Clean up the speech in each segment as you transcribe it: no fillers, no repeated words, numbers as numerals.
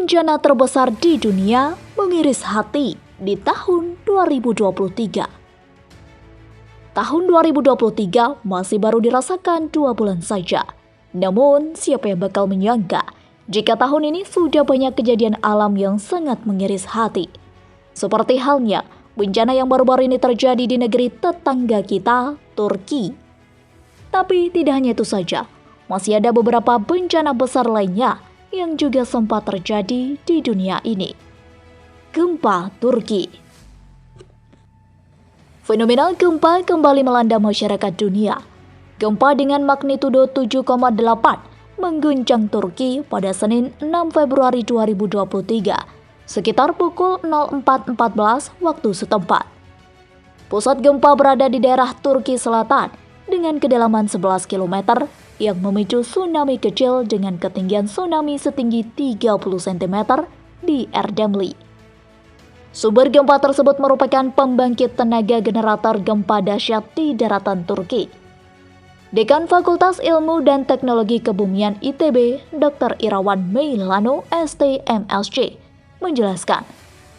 bencana terbesar di dunia mengiris hati di tahun 2023. Tahun 2023 masih baru dirasakan 2 bulan saja. Namun, siapa yang bakal menyangka jika tahun ini sudah banyak kejadian alam yang sangat mengiris hati. Seperti halnya bencana yang baru-baru ini terjadi di negeri tetangga kita, Turki. Tapi tidak hanya itu saja, masih ada beberapa bencana besar lainnya yang juga sempat terjadi di dunia ini. Gempa Turki. Fenomena gempa kembali melanda masyarakat dunia. Gempa dengan magnitudo 7,8 mengguncang Turki pada Senin 6 Februari 2023, sekitar pukul 04.14 waktu setempat. Pusat gempa berada di daerah Turki Selatan dengan kedalaman 11 km yang memicu tsunami kecil dengan ketinggian tsunami setinggi 30 cm di Erdemli. Sumber gempa tersebut merupakan pembangkit tenaga generator gempa dahsyat di daratan Turki. Dekan Fakultas Ilmu dan Teknologi Kebumian ITB, Dr. Irawan Meilano, STMSC, menjelaskan,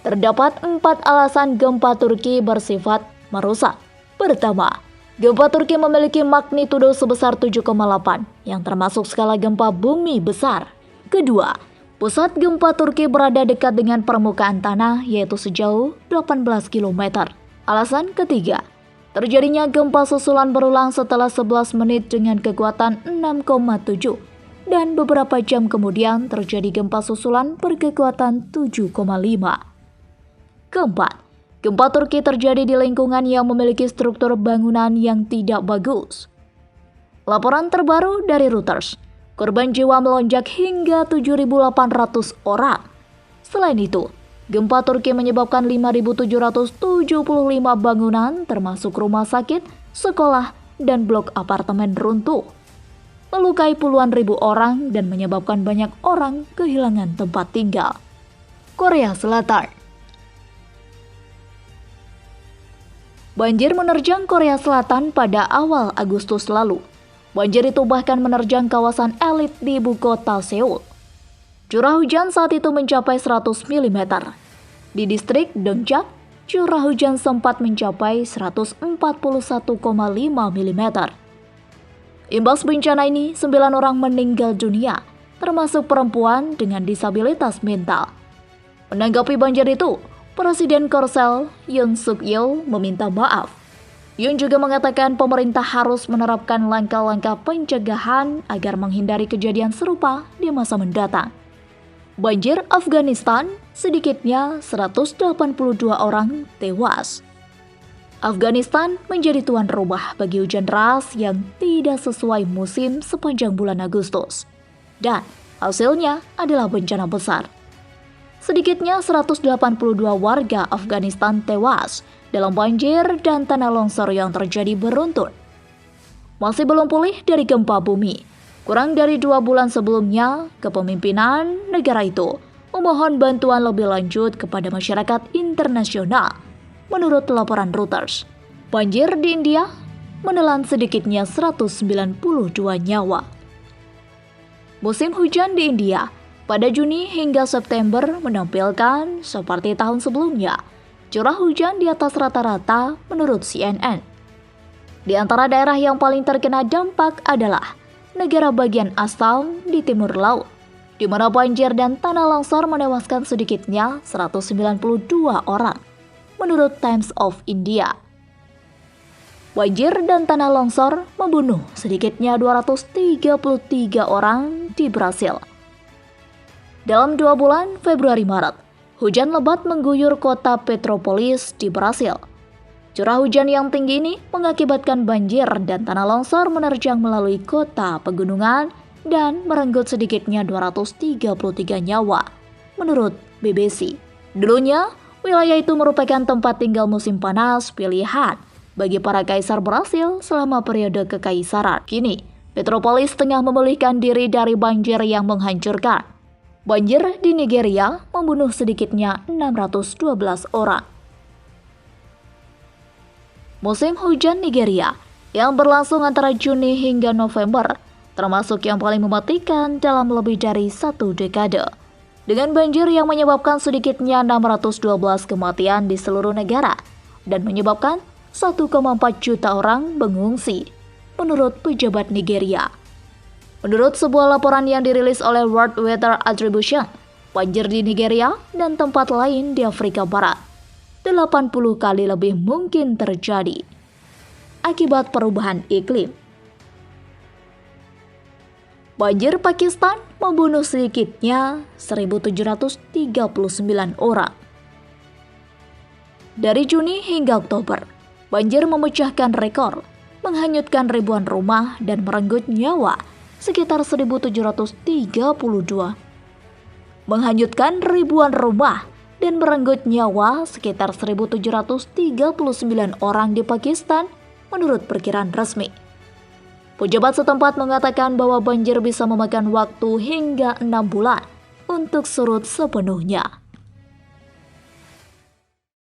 terdapat 4 alasan gempa Turki bersifat merusak. Pertama, gempa Turki memiliki magnitudo sebesar 7,8 yang termasuk skala gempa bumi besar. Kedua, pusat gempa Turki berada dekat dengan permukaan tanah yaitu sejauh 18 km. Alasan ketiga, terjadinya gempa susulan berulang setelah 11 menit dengan kekuatan 6,7 dan beberapa jam kemudian terjadi gempa susulan berkekuatan 7,5. Keempat, gempa Turki terjadi di lingkungan yang memiliki struktur bangunan yang tidak bagus. Laporan terbaru dari Reuters, korban jiwa melonjak hingga 7.800 orang. Selain itu, gempa Turki menyebabkan 5.775 bangunan termasuk rumah sakit, sekolah, dan blok apartemen runtuh, melukai puluhan ribu orang dan menyebabkan banyak orang kehilangan tempat tinggal. Korea Selatan. Banjir menerjang Korea Selatan pada awal Agustus lalu. Banjir itu bahkan menerjang kawasan elit di ibu kota Seoul. Curah hujan saat itu mencapai 100 mm. Di distrik Dongjak, curah hujan sempat mencapai 141,5 mm. Imbas bencana ini, 9 orang meninggal dunia, termasuk perempuan dengan disabilitas mental. Menanggapi banjir itu, Presiden Korsel, Yoon Suk Yeol, meminta maaf. Yoon juga mengatakan pemerintah harus menerapkan langkah-langkah pencegahan agar menghindari kejadian serupa di masa mendatang. Banjir Afghanistan, sedikitnya 182 orang tewas. Afghanistan menjadi tuan rumah bagi hujan deras yang tidak sesuai musim sepanjang bulan Agustus. Dan hasilnya adalah bencana besar. Sedikitnya 182 warga Afghanistan tewas dalam banjir dan tanah longsor yang terjadi beruntun. Masih belum pulih dari gempa bumi. Kurang dari 2 bulan sebelumnya, kepemimpinan negara itu memohon bantuan lebih lanjut kepada masyarakat internasional. Menurut laporan Reuters, banjir di India menelan sedikitnya 192 nyawa. Musim hujan di India pada Juni hingga September menampilkan seperti tahun sebelumnya, curah hujan di atas rata-rata menurut CNN. Di antara daerah yang paling terkena dampak adalah negara bagian Assam di timur laut, di mana banjir dan tanah longsor menewaskan sedikitnya 192 orang, menurut Times of India. Banjir dan tanah longsor membunuh sedikitnya 233 orang di Brasil. Dalam 2 bulan Februari-Maret, hujan lebat mengguyur kota Petropolis di Brasil. Curah hujan yang tinggi ini mengakibatkan banjir dan tanah longsor menerjang melalui kota pegunungan dan merenggut sedikitnya 233 nyawa, menurut BBC. Dulunya, wilayah itu merupakan tempat tinggal musim panas pilihan bagi para kaisar Brasil selama periode kekaisaran. Kini, Petropolis tengah memulihkan diri dari banjir yang menghancurkan. Banjir di Nigeria membunuh sedikitnya 612 orang. Musim hujan Nigeria yang berlangsung antara Juni hingga November termasuk yang paling mematikan dalam lebih dari 1 dekade. Dengan banjir yang menyebabkan sedikitnya 612 kematian di seluruh negara dan menyebabkan 1,4 juta orang mengungsi, menurut pejabat Nigeria. Menurut sebuah laporan yang dirilis oleh World Weather Attribution, banjir di Nigeria dan tempat lain di Afrika Barat 80 kali lebih mungkin terjadi akibat perubahan iklim. Banjir Pakistan membunuh sedikitnya 1.739 orang. Dari Juni hingga Oktober, banjir memecahkan rekor, menghanyutkan ribuan rumah dan merenggut nyawa sekitar 1.732. Menghanyutkan ribuan rumah dan merenggut nyawa sekitar 1.739 orang di Pakistan menurut perkiraan resmi. Pejabat setempat mengatakan bahwa banjir bisa memakan waktu hingga 6 bulan untuk surut sepenuhnya.